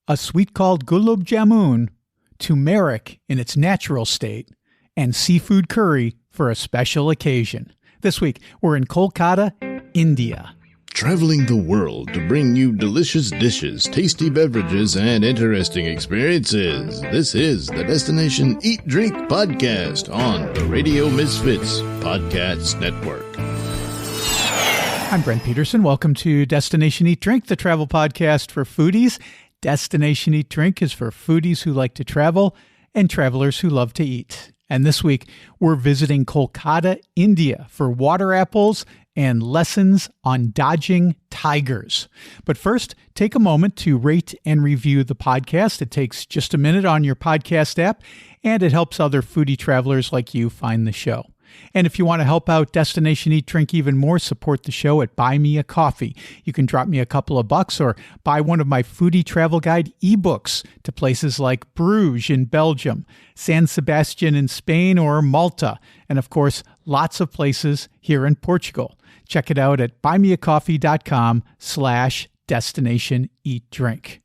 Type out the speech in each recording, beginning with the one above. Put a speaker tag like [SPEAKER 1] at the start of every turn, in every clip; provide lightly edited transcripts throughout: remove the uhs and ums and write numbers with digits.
[SPEAKER 1] a sweet called Gulab jamun, turmeric in its natural state, and seafood curry for a special occasion. This week, we're in Kolkata, India.
[SPEAKER 2] Traveling the world to bring you delicious dishes, tasty beverages, and interesting experiences. This is the Destination Eat Drink Podcast on the Radio Misfits Podcast Network.
[SPEAKER 1] I'm Brent Peterson. Welcome to Destination Eat Drink, the travel podcast for foodies. Destination Eat Drink is for foodies who like to travel and travelers who love to eat. And this week, we're visiting Kolkata, India for water apples and lessons on dodging tigers. But first, take a moment to rate and review the podcast. It takes just a minute on your podcast app, and it helps other foodie travelers like you find the show. And if you want to help out Destination Eat Drink even more, support the show at Buy Me a Coffee. You can drop me a couple of bucks or buy one of my foodie travel guide ebooks to places like Bruges in Belgium, San Sebastian in Spain, or Malta. And of course, lots of places here in Portugal. Check it out at buymeacoffee.com/Destination Eat Drink.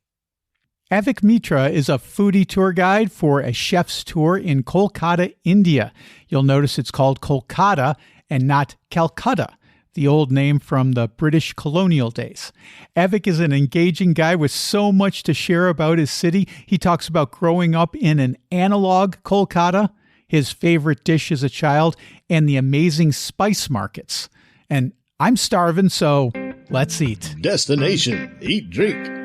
[SPEAKER 1] Avik Mitra is a foodie tour guide for a chef's tour in Kolkata, India. You'll notice it's called Kolkata and not Calcutta, the old name from the British colonial days. Avik is an engaging guy with so much to share about his city. He talks about growing up in an analog Kolkata, his favorite dish as a child, and the amazing spice markets. And I'm starving, so let's eat.
[SPEAKER 2] Destination Eat Drink.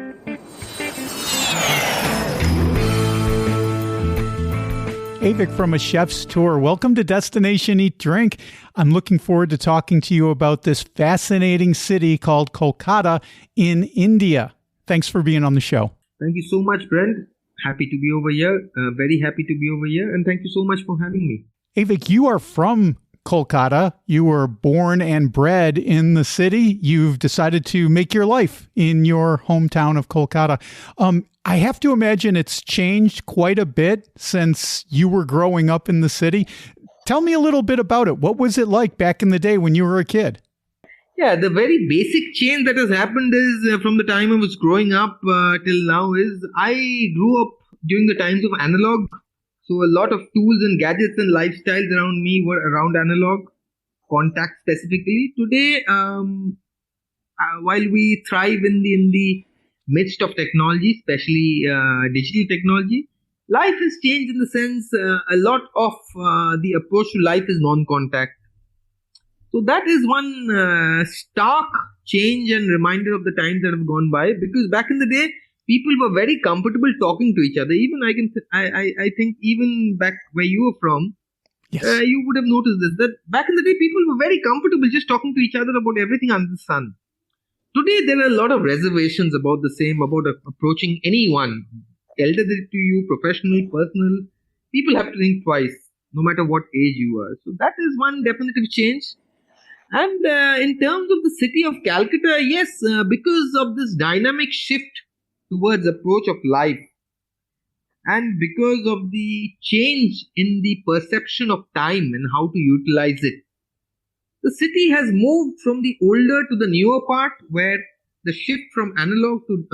[SPEAKER 1] Avik from A Chef's Tour. Welcome to Destination Eat Drink. I'm looking forward to talking to you about this fascinating city called Kolkata in India. Thanks for being on the show.
[SPEAKER 3] Thank you so much, Brent. Happy to be over here. Very happy to be over here. And thank you so much for having me.
[SPEAKER 1] Avik, you are from Kolkata. You were born and bred in the city. You've decided to make your life in your hometown of Kolkata. I have to imagine it's changed quite a bit since you were growing up in the city. Tell me a little bit about it. What was it like back in the day when you were a kid?
[SPEAKER 3] Yeah, the very basic change that has happened is from the time I was growing up till now is I grew up during the times of analog. So a lot of tools and gadgets and lifestyles around me were around analog, contact specifically. Today, while we thrive in the midst of technology, especially digital technology, life has changed in the sense a lot of the approach to life is non-contact. So that is one stark change and reminder of the times that have gone by, because back in the day, people were very comfortable talking to each other. Even I think even back where you were from,
[SPEAKER 1] yes,
[SPEAKER 3] you would have noticed this, that back in the day, people were very comfortable just talking to each other about everything under the sun. Today, there are a lot of reservations about the same, about approaching anyone, elderly to you, professional, personal. People have to think twice, no matter what age you are. So that is one definitive change. And in terms of the city of Calcutta, yes, because of this dynamic shift towards approach of life, and because of the change in the perception of time and how to utilize it, the city has moved from the older to the newer part, where the shift from analog to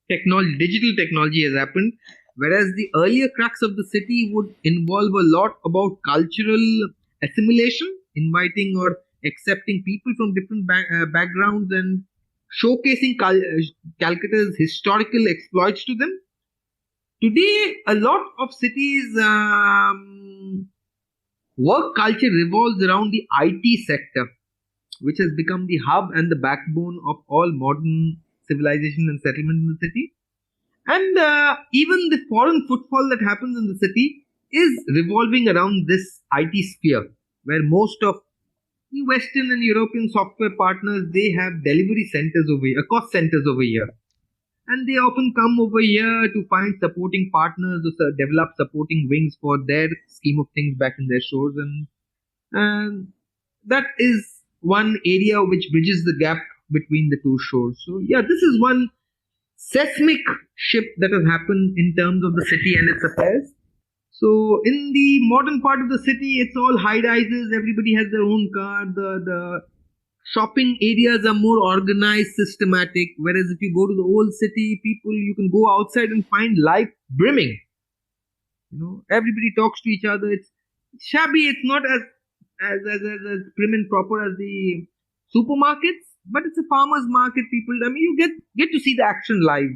[SPEAKER 3] digital technology has happened, whereas the earlier crux of the city would involve a lot about cultural assimilation, inviting or accepting people from different backgrounds and showcasing Calcutta's historical exploits to them. Today, a lot of cities' work culture revolves around the IT sector, which has become the hub and the backbone of all modern civilization and settlement in the city. And even the foreign footfall that happens in the city is revolving around this IT sphere, where most of the Western and European software partners, they have delivery centers over here, cost centers over here. And they often come over here to find supporting partners or develop supporting wings for their scheme of things back in their shores. And that is one area which bridges the gap between the two shores. So yeah, this is one seismic shift that has happened in terms of the city and its affairs. So in the modern part of the city, it's all high rises. Everybody has their own car. The Shopping areas are more organized, systematic. Whereas if you go to the old city, you can go outside and find life brimming. Everybody talks to each other. It's shabby. It's not as prim and proper as the supermarkets, but it's a farmer's market. You get to see the action live.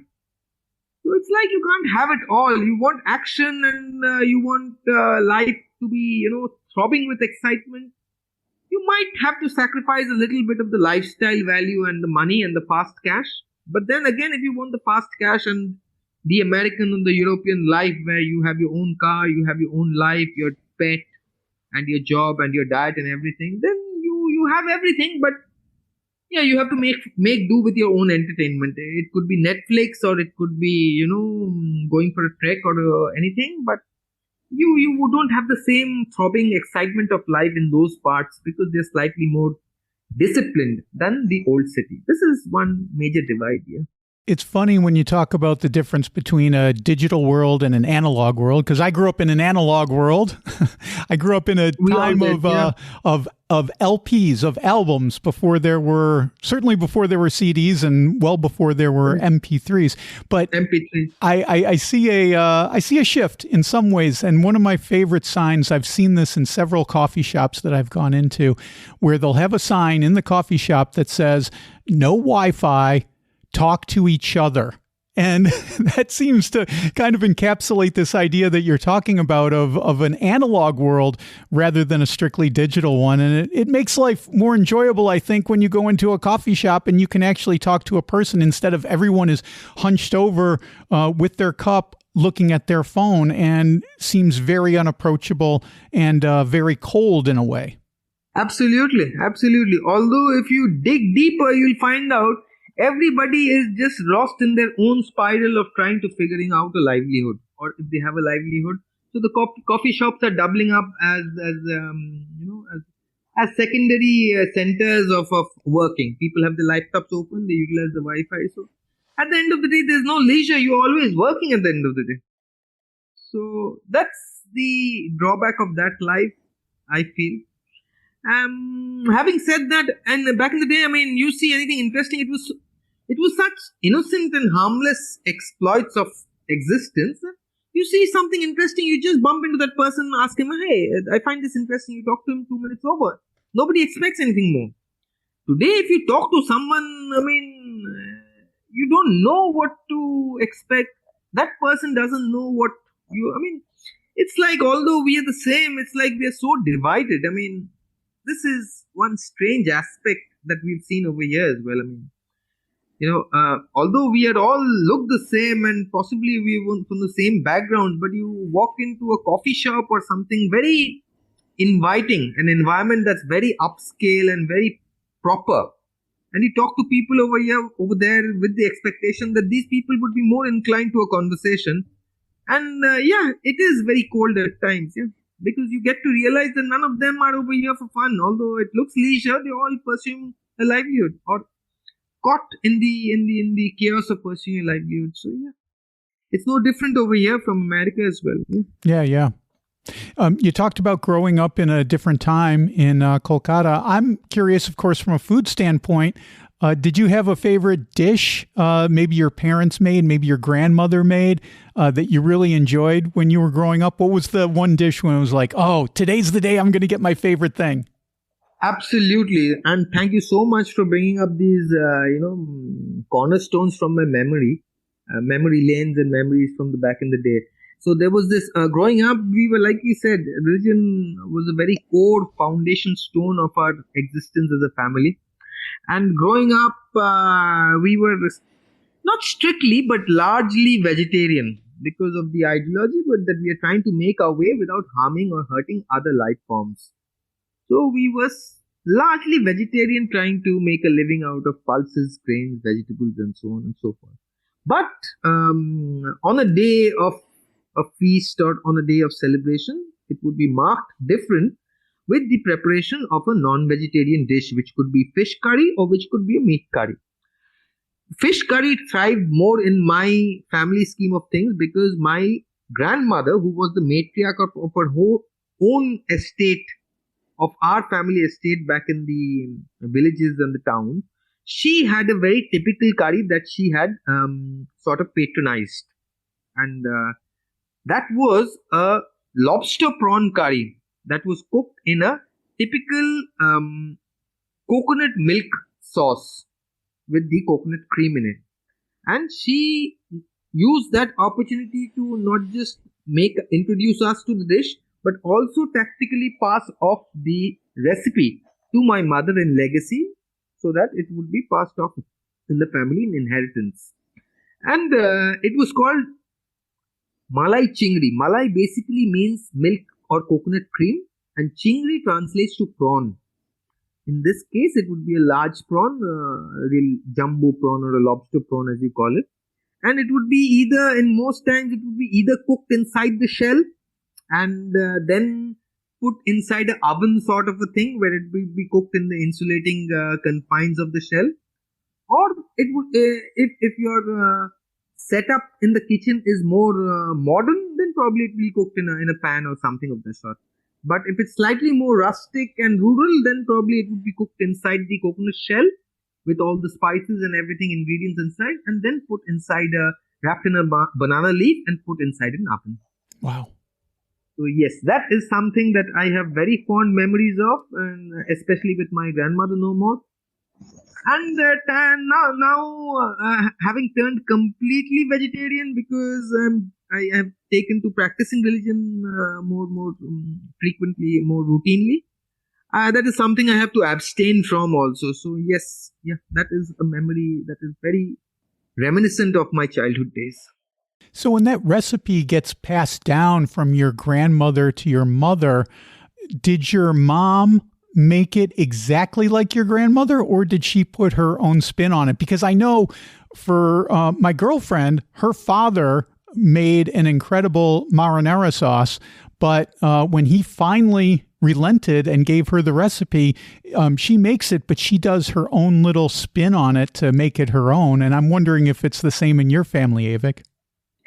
[SPEAKER 3] So it's like you can't have it all. You want action and you want life to be, throbbing with excitement. You might have to sacrifice a little bit of the lifestyle value and the money and the fast cash. But then again, if you want the fast cash and the American and the European life where you have your own car, you have your own life, your pet and your job and your diet and everything, then you have everything. But yeah, you have to make do with your own entertainment. It could be Netflix or it could be, going for a trek or anything. But you don't have the same throbbing excitement of life in those parts because they're slightly more disciplined than the old city. This is one major divide here.
[SPEAKER 1] It's funny when you talk about the difference between a digital world and an analog world, because I grew up in an analog world. I grew up in a time of LPs, of albums, before there were CDs and well before there were MP3s. But
[SPEAKER 3] MP3.
[SPEAKER 1] I see a shift in some ways, and one of my favorite signs, I've seen this in several coffee shops that I've gone into, where they'll have a sign in the coffee shop that says "No Wi-Fi. Talk to each other." And that seems to kind of encapsulate this idea that you're talking about of an analog world rather than a strictly digital one. And it makes life more enjoyable, I think, when you go into a coffee shop and you can actually talk to a person instead of everyone is hunched over with their cup looking at their phone and seems very unapproachable and very cold in a way.
[SPEAKER 3] Absolutely. Although if you dig deeper, you'll find out everybody is just lost in their own spiral of trying to figuring out a livelihood, or if they have a livelihood. So the coffee shops are doubling up as secondary centers of working. People have the laptops open, they utilize the Wi-Fi. So at the end of the day, there's no leisure. You're always working at the end of the day. So that's the drawback of that life, I feel. Having said that, and back in the day, you see anything interesting, it was such innocent and harmless exploits of existence. You see something interesting, you just bump into that person, ask him, "Hey, I find this interesting." You talk to him, 2 minutes over. Nobody expects anything more. Today, if you talk to someone, you don't know what to expect. That person doesn't know what it's like, although we are the same, it's like we are so divided. This is one strange aspect that we've seen over here as well. Although we are all look the same and possibly we were from the same background, but you walk into a coffee shop or something very inviting, an environment that's very upscale and very proper, and you talk to people over there with the expectation that these people would be more inclined to a conversation, and it is very cold at times. Yeah. Because you get to realize that none of them are over here for fun. Although it looks leisure, they all pursue a livelihood or caught in the chaos of pursuing a livelihood. So yeah, it's no different over here from America as well.
[SPEAKER 1] Yeah. You talked about growing up in a different time in Kolkata. I'm curious, of course, from a food standpoint. Did you have a favorite dish, maybe your parents made, maybe your grandmother made, that you really enjoyed when you were growing up? What was the one dish when it was like, oh, today's the day I'm going to get my favorite thing?
[SPEAKER 3] Absolutely. And thank you so much for bringing up these, cornerstones from my memory lanes and memories from the back in the day. So there was this, growing up, we were, like you said, religion was a very core foundation stone of our existence as a family. And growing up, we were not strictly, but largely vegetarian because of the ideology, but that we are trying to make our way without harming or hurting other life forms. So we were largely vegetarian, trying to make a living out of pulses, grains, vegetables, and so on and so forth. But on a day of a feast or on a day of celebration, it would be marked different with the preparation of a non-vegetarian dish, which could be fish curry or which could be a meat curry. Fish curry thrived more in my family scheme of things because my grandmother, who was the matriarch of her own estate of our family estate back in the villages and the towns, she had a very typical curry that she had sort of patronized. And that was a lobster prawn curry that was cooked in a typical coconut milk sauce with the coconut cream in it. And she used that opportunity to not just introduce us to the dish, but also tactically pass off the recipe to my mother in legacy, so that it would be passed off in the family in inheritance. And it was called Malai Chingri. Malai basically means milk or coconut cream, and Chingri translates to prawn. In this case, it would be a large prawn, a real jumbo prawn or a lobster prawn as you call it. And it would be either, in most times, it would be either cooked inside the shell and then put inside an oven sort of a thing where it will be cooked in the insulating confines of the shell. Or it would, if your setup in the kitchen is more modern, then probably it will be cooked in a pan or something of that sort. But if it's slightly more rustic and rural, then probably it would be cooked inside the coconut shell with all the spices and everything, ingredients inside, and then put inside wrapped in a banana leaf and put inside an oven.
[SPEAKER 1] Wow.
[SPEAKER 3] So yes, that is something that I have very fond memories of, and especially with my grandmother no more. And now having turned completely vegetarian because I have taken to practicing religion more frequently, more routinely. That is something I have to abstain from also. So yes, yeah, that is a memory that is very reminiscent of my childhood days.
[SPEAKER 1] So when that recipe gets passed down from your grandmother to your mother, did your mom make it exactly like your grandmother, or did she put her own spin on it? Because I know for my girlfriend, her father made an incredible marinara sauce, but when he finally relented and gave her the recipe, she makes it, but she does her own little spin on it to make it her own. And I'm wondering if it's the same in your family, Avik.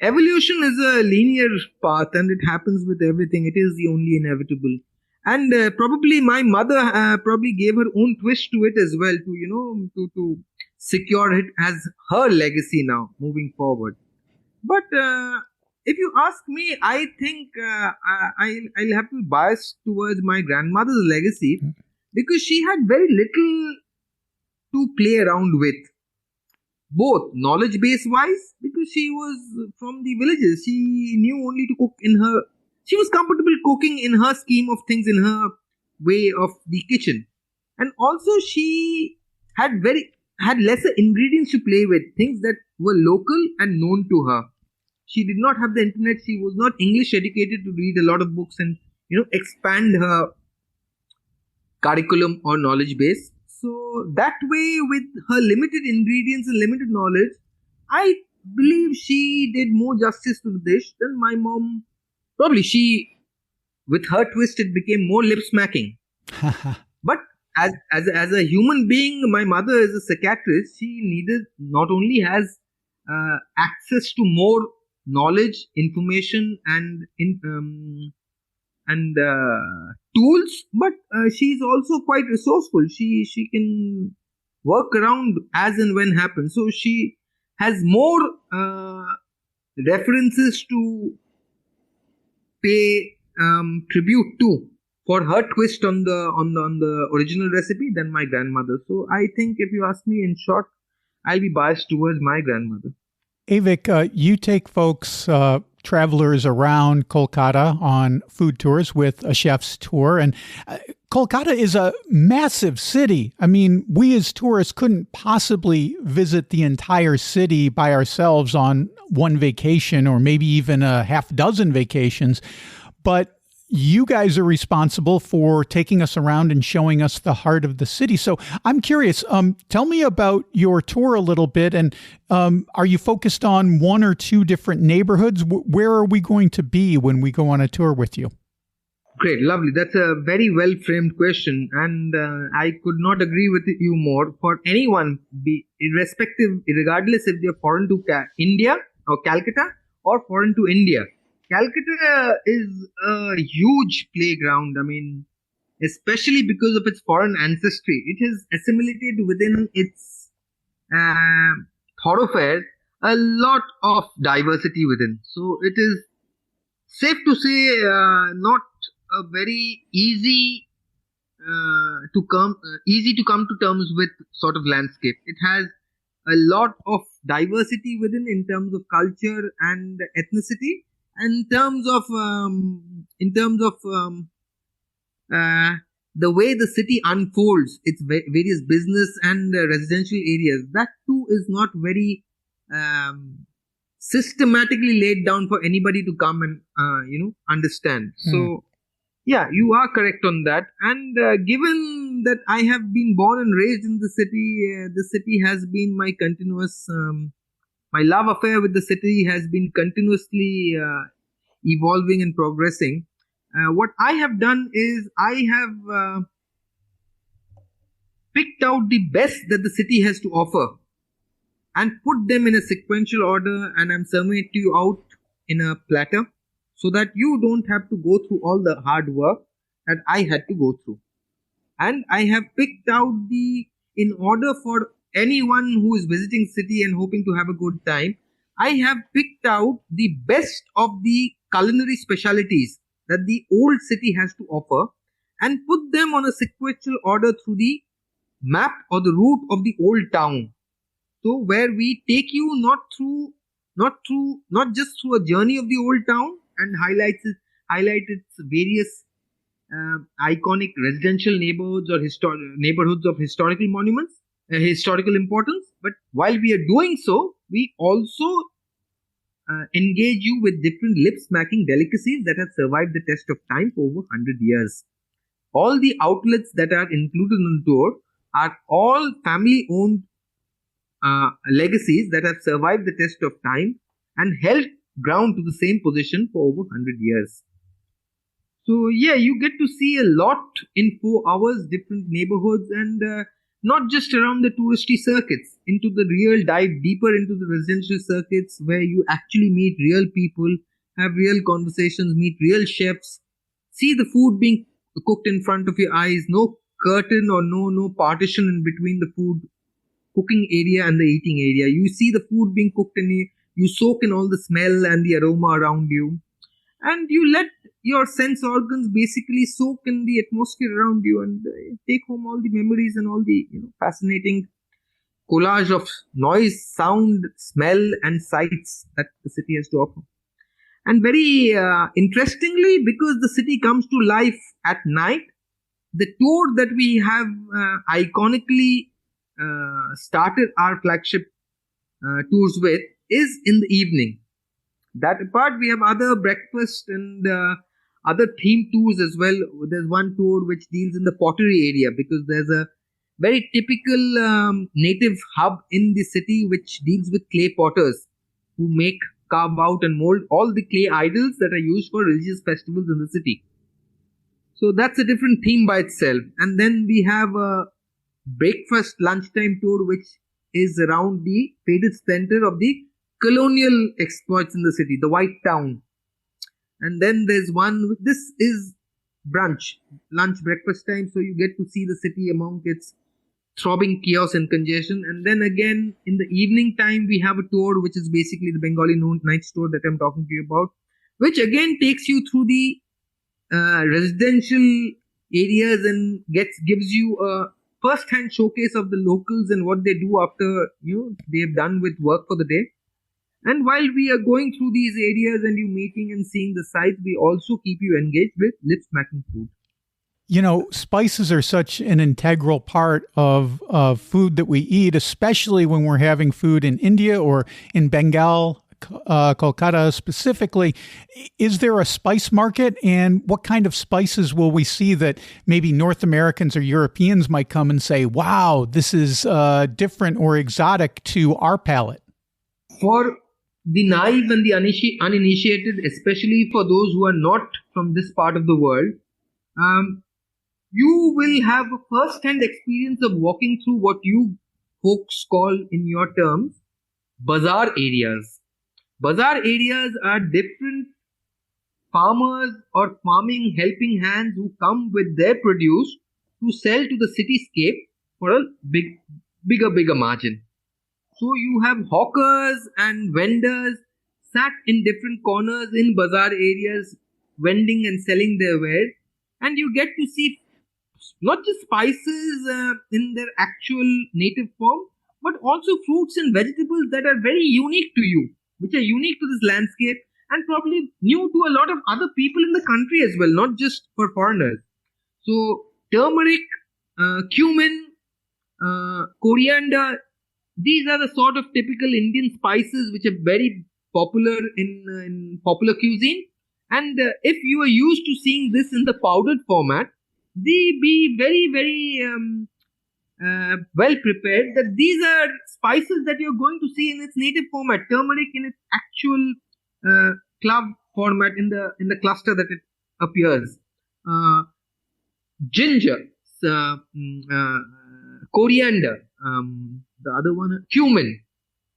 [SPEAKER 3] Evolution is a linear path, and it happens with everything. It is the only inevitable. And probably my mother probably gave her own twist to it as well, to secure it as her legacy now moving forward. But if you ask me, I think I'll have to be biased towards my grandmother's legacy because she had very little to play around with, both knowledge base wise, because she was from the villages. She knew only to cook she was comfortable cooking in her scheme of things, in her way of the kitchen. And also she had lesser ingredients to play with, things that were local and known to her. She did not have the internet. She was not English educated to read a lot of books and, expand her curriculum or knowledge base. So that way, with her limited ingredients and limited knowledge, I believe she did more justice to the dish than my mom. Probably with her twist, it became more lip smacking. But as a human being, my mother is a psychiatrist. She not only has access to more knowledge, information, and tools, but she's also quite resourceful. She can work around as and when happens. So she has more references to pay tribute to for her twist on the original recipe than my grandmother. So I think if you ask me, in short, I'll be biased towards my grandmother.
[SPEAKER 1] Avik, you take folks, travelers around Kolkata on food tours with a chef's tour. And Kolkata is a massive city. I mean, we as tourists couldn't possibly visit the entire city by ourselves on one vacation or maybe even a half dozen vacations. But you guys are responsible for taking us around and showing us the heart of the city. So I'm curious, tell me about your tour a little bit. And are you focused on one or two different neighborhoods? Where are we going to be when we go on a tour with you?
[SPEAKER 3] Great, lovely. That's a very well framed question. And I could not agree with you more. For anyone, regardless if they're foreign to India or Calcutta or foreign to India, Calcutta is a huge playground. I mean, especially because of its foreign ancestry. It has assimilated within its uh, thoroughfares a lot of diversity within. So it is safe to say not a very easy to come to terms with sort of landscape. It has a lot of diversity within in terms of culture and ethnicity, and in terms of uh, the way the city unfolds its various business and residential areas. That too is not very um, systematically laid down for anybody to come and understand. So yeah, you are correct on that. And given that I have been born and raised in the city has been my continuous, my love affair with the city has been continuously evolving and progressing. What I have done is I have picked out the best that the city has to offer and put them in a sequential order, and I'm serving it to you out in a platter so that you don't have to go through all the hard work that I had to go through. And I have picked out in order for anyone who is visiting city and hoping to have a good time, I have picked out the best of the culinary specialities that the old city has to offer and put them on a sequential order through the map or the route of the old town. So where we take you not just through a journey of the old town and highlight its various iconic residential neighborhoods or neighborhoods of historical monuments, historical importance. But while we are doing so, we also engage you with different lip-smacking delicacies that have survived the test of time for over 100 years. All the outlets that are included on the tour are all family-owned legacies that have survived the test of time and held ground to the same position for over 100 years. So yeah, you get to see a lot in 4 hours, different neighborhoods, and not just around the touristy circuits, into the real dive deeper into the residential circuits where you actually meet real people, have real conversations, meet real chefs, see the food being cooked in front of your eyes, no curtain or no partition in between the food cooking area and the eating area. You see the food being cooked and you soak in all the smell and the aroma around you, and you let your sense organs basically soak in the atmosphere around you and take home all the memories and all the fascinating collage of noise, sound, smell, and sights that the city has to offer. And very interestingly, because the city comes to life at night, the tour that we have iconically started our flagship tours with is in the evening. That apart, we have other breakfast and other themed tours as well. There's one tour which deals in the pottery area because there's a very typical native hub in the city which deals with clay potters who carve out and mold all the clay idols that are used for religious festivals in the city. So that's a different theme by itself. And then we have a breakfast lunchtime tour which is around the faded center of the colonial exploits in the city, the White Town. And then there's one, this is lunch, breakfast time, so you get to see the city among its throbbing chaos and congestion. And then again, in the evening time, we have a tour which is basically the Bengali night tour that I'm talking to you about, which again takes you through the residential areas and gives you a first-hand showcase of the locals and what they do after they've done with work for the day. And while we are going through these areas and you meeting and seeing the sights, we also keep you engaged with lip-smacking food.
[SPEAKER 1] Spices are such an integral part of food that we eat, especially when we're having food in India or in Bengal, Kolkata specifically. Is there a spice market, and what kind of spices will we see that maybe North Americans or Europeans might come and say, wow, this is different or exotic to our palate?
[SPEAKER 3] For the naive and the uninitiated, especially for those who are not from this part of the world, you will have a first-hand experience of walking through what you folks call, in your terms, bazaar areas. Bazaar areas are different farmers or farming helping hands who come with their produce to sell to the cityscape for a bigger margin. So you have hawkers and vendors sat in different corners in bazaar areas, vending and selling their wares, and you get to see not just spices in their actual native form, but also fruits and vegetables that are very unique to you, which are unique to this landscape and probably new to a lot of other people in the country as well, not just for foreigners. So turmeric, cumin, coriander, these are the sort of typical Indian spices which are very popular in popular cuisine. And if you are used to seeing this in the powdered format, they be very well prepared that these are spices that you're going to see in its native format. Turmeric in its actual club format in the cluster that it appears. Ginger, coriander, the other one, cumin.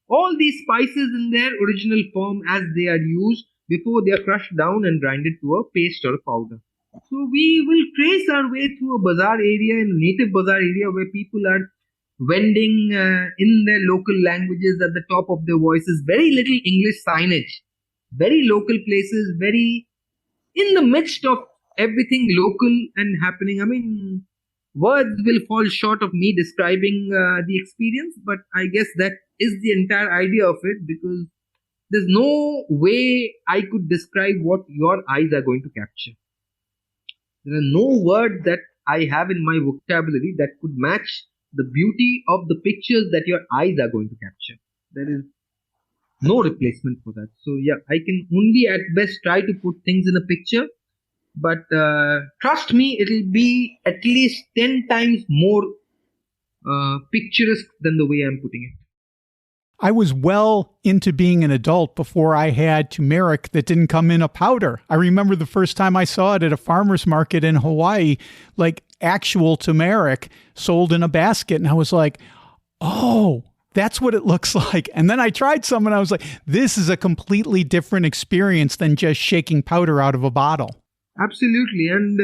[SPEAKER 3] All these spices in their original form as they are used before they are crushed down and grinded to a paste or a powder. So we will trace our way through a bazaar area, in a native bazaar area where people are vending in their local languages at the top of their voices. Very little English signage. Very local places, very in the midst of everything local and happening. I mean, words will fall short of me describing the experience, but I guess that is the entire idea of it, because there's no way I could describe what your eyes are going to capture. There are no words that I have in my vocabulary that could match the beauty of the pictures that your eyes are going to capture. There is no replacement for that. So yeah, I can only at best try to put things in a picture, but trust me, it'll be at least 10 times more picturesque than the way I'm putting it.
[SPEAKER 1] I was well into being an adult before I had turmeric that didn't come in a powder. I remember the first time I saw it at a farmer's market in Hawaii, like actual turmeric sold in a basket. And I was like, oh, that's what it looks like. And then I tried some and I was like, this is a completely different experience than just shaking powder out of a bottle.
[SPEAKER 3] Absolutely. And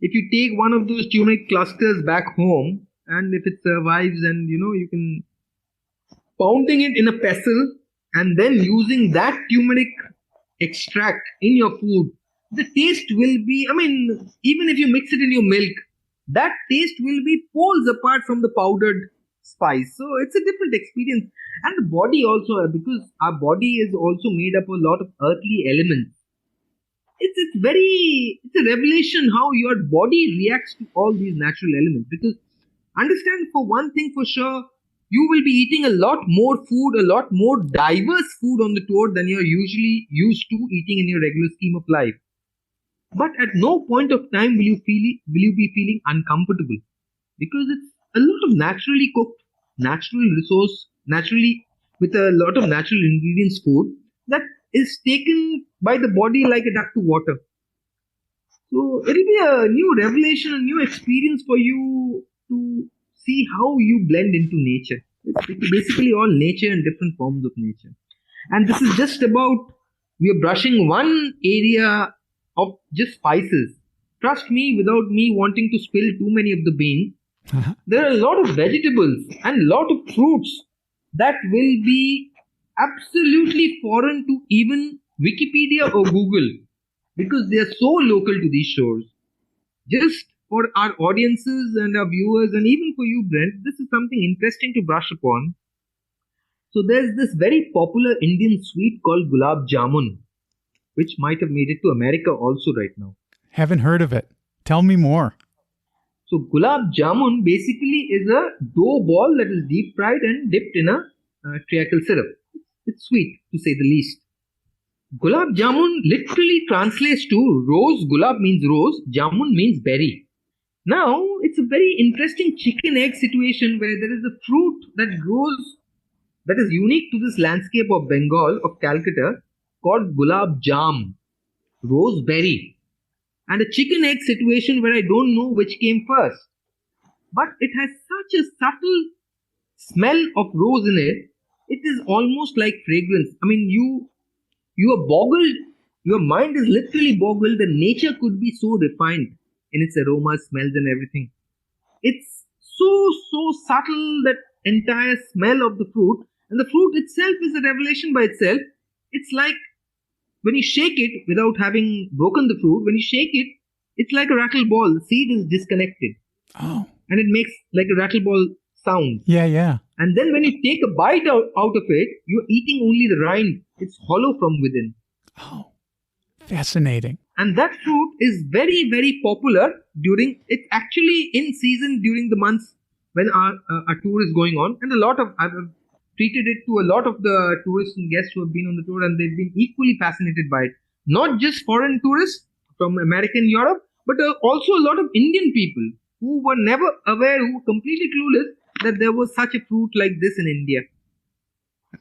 [SPEAKER 3] if you take one of those turmeric clusters back home, and if it survives, and you can pounding it in a pestle and then using that turmeric extract in your food, the taste will be, I mean, even if you mix it in your milk, that taste will be poles apart from the powdered spice. So it's a different experience. And the body also, because our body is also made up of a lot of earthly elements. It's a revelation how your body reacts to all these natural elements. Because understand, for one thing for sure, you will be eating a lot more food, a lot more diverse food on the tour than you're usually used to eating in your regular scheme of life. But at no point of time will you be feeling uncomfortable, because it's a lot of naturally cooked, natural resource, naturally with a lot of natural ingredients food that is taken by the body like a duck to water. So it'll be a new revelation, a new experience for you to see how you blend into nature. It's basically all nature and different forms of nature. And this is just about, we are brushing one area of just spices. Trust me, without me wanting to spill too many of the beans, there are a lot of vegetables and a lot of fruits that will be absolutely foreign to even Wikipedia or Google, because they are so local to these shores. Just for our audiences and our viewers, and even for you, Brent, this is something interesting to brush upon. So there's this very popular Indian sweet called Gulab jamun, which might have made it to America also right now.
[SPEAKER 1] Haven't heard of it. Tell me more.
[SPEAKER 3] So Gulab jamun basically is a dough ball that is deep fried and dipped in a treacle syrup. It's sweet, to say the least. Gulab jamun literally translates to rose. Gulab means rose, jamun means berry. Now, it's a very interesting chicken egg situation where there is a fruit that grows that is unique to this landscape of Bengal, of Calcutta, called Gulab jam, rose berry, and a chicken egg situation where I don't know which came first. But it has such a subtle smell of rose in it, it is almost like fragrance. I mean, you are boggled Your mind is literally boggled that nature could be so refined in its aromas, smells, and everything. It's so subtle, that entire smell of the fruit, and the fruit itself is a revelation by itself. It's like when you shake it without having broken the fruit, when you shake it, it's like a rattle ball. The seed is disconnected.
[SPEAKER 1] Oh.
[SPEAKER 3] And it makes like a rattle ball sound.
[SPEAKER 1] Yeah.
[SPEAKER 3] And then when you take a bite out of it, you're eating only the rind. It's hollow from within.
[SPEAKER 1] Oh, fascinating.
[SPEAKER 3] And that fruit is very, very popular it's actually in season during the months when our tour is going on. And I've treated it to a lot of the tourists and guests who have been on the tour, and they've been equally fascinated by it. Not just foreign tourists from America and Europe, but also a lot of Indian people who were never aware, who were completely clueless that there was such a fruit like this in India.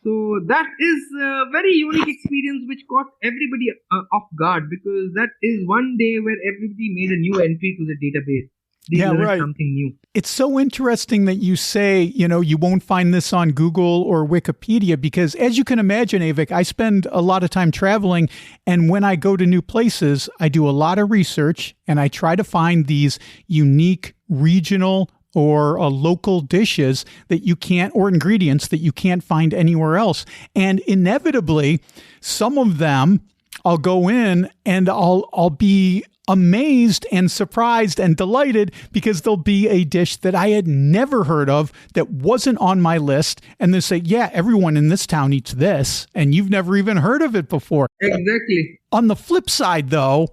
[SPEAKER 3] So that is a very unique experience which caught everybody off guard, because that is one day where everybody made a new entry to the database. They learned something new.
[SPEAKER 1] It's so interesting that you say, you won't find this on Google or Wikipedia, because as you can imagine, Avik, I spend a lot of time traveling. And when I go to new places, I do a lot of research and I try to find these unique regional or local dishes that you can't, or ingredients that you can't find anywhere else. And inevitably, some of them I'll go in and I'll be amazed and surprised and delighted, because there'll be a dish that I had never heard of that wasn't on my list. And they say, yeah, everyone in this town eats this, and you've never even heard of it before.
[SPEAKER 3] Exactly.
[SPEAKER 1] On the flip side, though,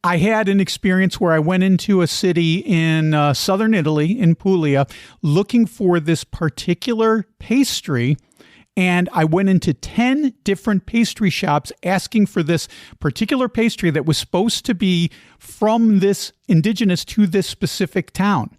[SPEAKER 1] I had an experience where I went into a city in southern Italy, in Puglia, looking for this particular pastry. And I went into 10 different pastry shops asking for this particular pastry that was supposed to be from this indigenous to this specific town.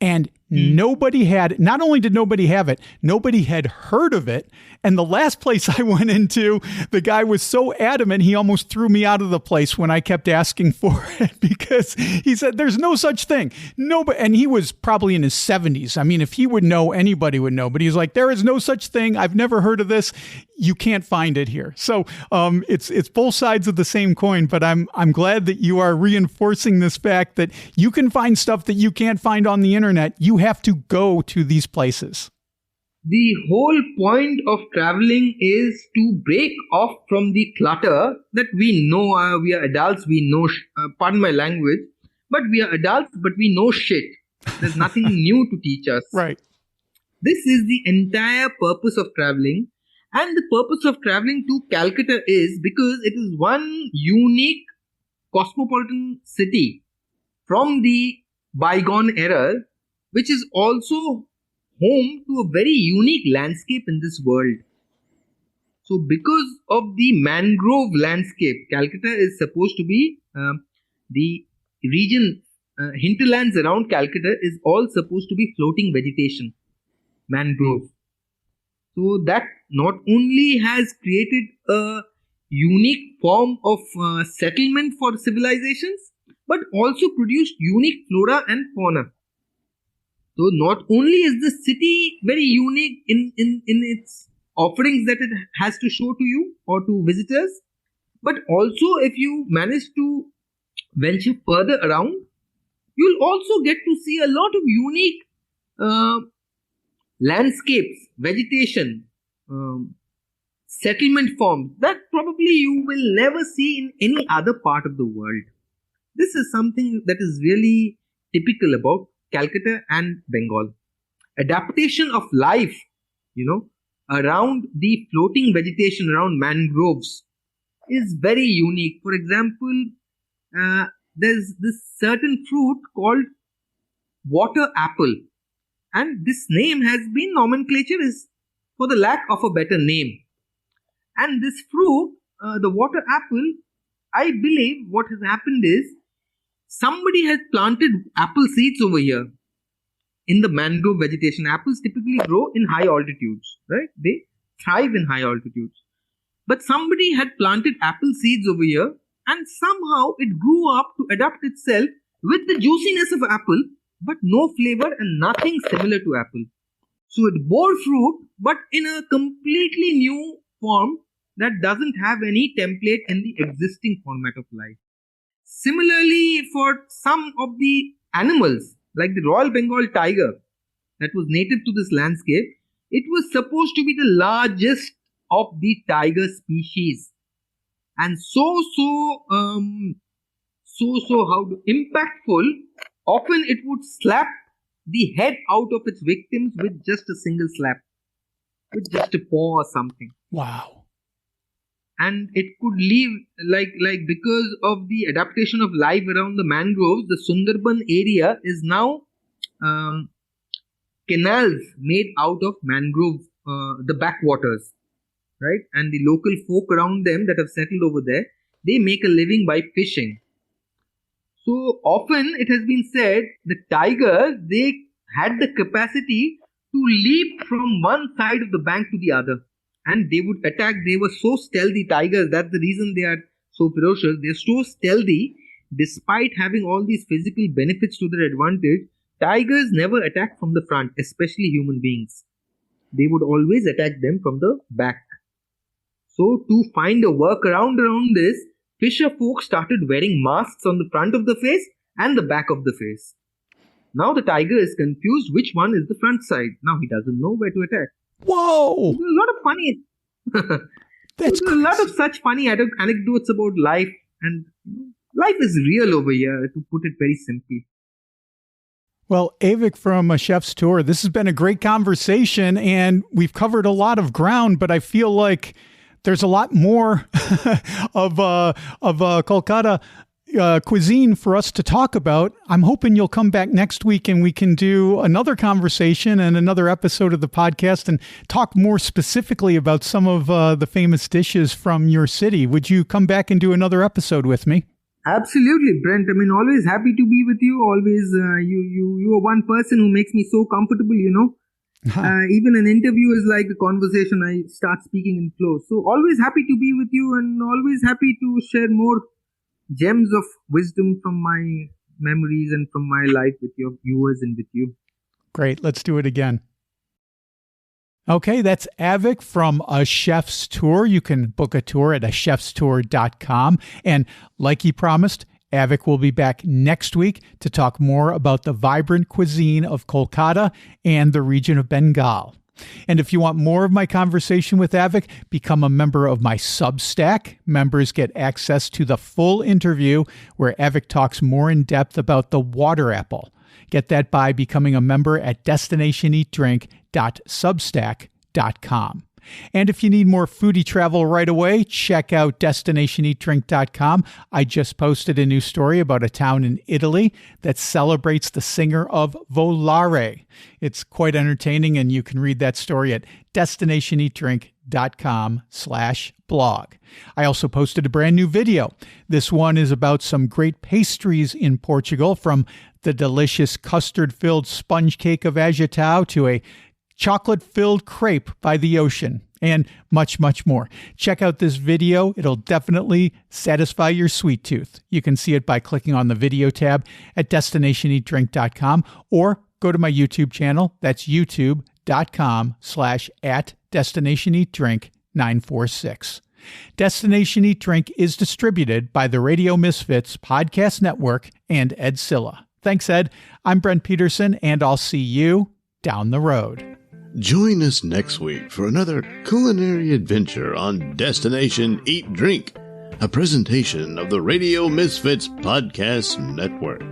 [SPEAKER 1] And nobody had, not only did nobody have it, nobody had heard of it. And the last place I went into, the guy was so adamant, he almost threw me out of the place when I kept asking for it, because he said, there's no such thing. And he was probably in his 70s. I mean, if he would know, anybody would know. But he's like, there is no such thing. I've never heard of this. You can't find it here. So it's both sides of the same coin. But I'm glad that you are reinforcing this fact that you can find stuff that you can't find on the internet. You have to go to these places.
[SPEAKER 3] The whole point of traveling is to break off from the clutter that we know. We are adults, we know, pardon my language, but we are adults, but we know shit. There's nothing new to teach us.
[SPEAKER 1] Right.
[SPEAKER 3] This is the entire purpose of traveling. And the purpose of traveling to Calcutta is because it is one unique cosmopolitan city from the bygone era, which is also home to a very unique landscape in this world. So because of the mangrove landscape, Calcutta is supposed to be the region, hinterlands around Calcutta is all supposed to be floating vegetation, mangrove. So that not only has created a unique form of settlement for civilizations, but also produced unique flora and fauna. So not only is the city very unique in its offerings that it has to show to you or to visitors, but also if you manage to venture further around, you'll also get to see a lot of unique landscapes, vegetation, settlement forms that probably you will never see in any other part of the world. This is something that is really typical about Calcutta and Bengal. Adaptation of life, around the floating vegetation, around mangroves, is very unique. For example, there's this certain fruit called water apple, and this name has been nomenclature is for the lack of a better name. And this fruit, the water apple, I believe what has happened is somebody has planted apple seeds over here in the mangrove vegetation. Apples typically grow in high altitudes, right? They thrive in high altitudes. But somebody had planted apple seeds over here, and somehow it grew up to adapt itself with the juiciness of apple, but no flavor and nothing similar to apple. So it bore fruit, but in a completely new form that doesn't have any template in the existing format of life. Similarly, for some of the animals, like the Royal Bengal tiger that was native to this landscape, it was supposed to be the largest of the tiger species. And impactful, often it would slap the head out of its victims with just a single slap, with just a paw or something.
[SPEAKER 1] Wow.
[SPEAKER 3] And it could leave, like because of the adaptation of life around the mangroves, the Sundarban area is now canals made out of mangrove, the backwaters, right? And the local folk around them that have settled over there, they make a living by fishing. So often it has been said the tigers, they had the capacity to leap from one side of the bank to the other, and they would attack. They were so stealthy, tigers. That's the reason they are so ferocious. They're so stealthy, despite having all these physical benefits to their advantage. Tigers never attack from the front, especially human beings. They would always attack them from the back. So to find a workaround around this, fisher folk started wearing masks on the front of the face and the back of the face. Now the tiger is confused which one is the front side. Now he doesn't know where to attack.
[SPEAKER 1] Whoa!
[SPEAKER 3] There's a lot of funny. There's a lot of such funny anecdotes about life, and life is real over here, to put it very simply.
[SPEAKER 1] Well, Avik from A Chef's Tour, this has been a great conversation, and we've covered a lot of ground, but I feel like there's a lot more of Kolkata cuisine for us to talk about. I'm hoping you'll come back next week and we can do another conversation and another episode of the podcast and talk more specifically about some of the famous dishes from your city. Would you come back and do another episode with me?
[SPEAKER 3] Absolutely, Brent. I mean, always happy to be with you. Always, you are one person who makes me so comfortable, Even an interview is like a conversation. I start speaking in flow. So always happy to be with you, and always happy to share more gems of wisdom from my memories and from my life with your viewers and with you.
[SPEAKER 1] Great. Let's do it again. Okay, that's Avik from A Chef's Tour. You can book a tour at achefstour.com. And like he promised, Avik will be back next week to talk more about the vibrant cuisine of Kolkata and the region of Bengal. And if you want more of my conversation with Avik, become a member of my Substack. Members get access to the full interview where Avik talks more in depth about the water apple. Get that by becoming a member at destinationeatdrink.substack.com. And if you need more foodie travel right away, check out destinationeatdrink.com. I just posted a new story about a town in Italy that celebrates the singer of Volare. It's quite entertaining, and you can read that story at destinationeatdrink.com/blog. I also posted a brand new video. This one is about some great pastries in Portugal, from the delicious custard-filled sponge cake of Agitao to a chocolate-filled crepe by the ocean, and much, much more. Check out this video. It'll definitely satisfy your sweet tooth. You can see it by clicking on the video tab at destinationeatdrink.com, or go to my YouTube channel. That's youtube.com/@destinationeatdrink946. Destination Eat Drink is distributed by the Radio Misfits Podcast Network and Ed Silla. Thanks, Ed. I'm Brent Peterson, and I'll see you down the road.
[SPEAKER 2] Join us next week for another culinary adventure on Destination Eat Drink, a presentation of the Radio Misfits Podcast Network.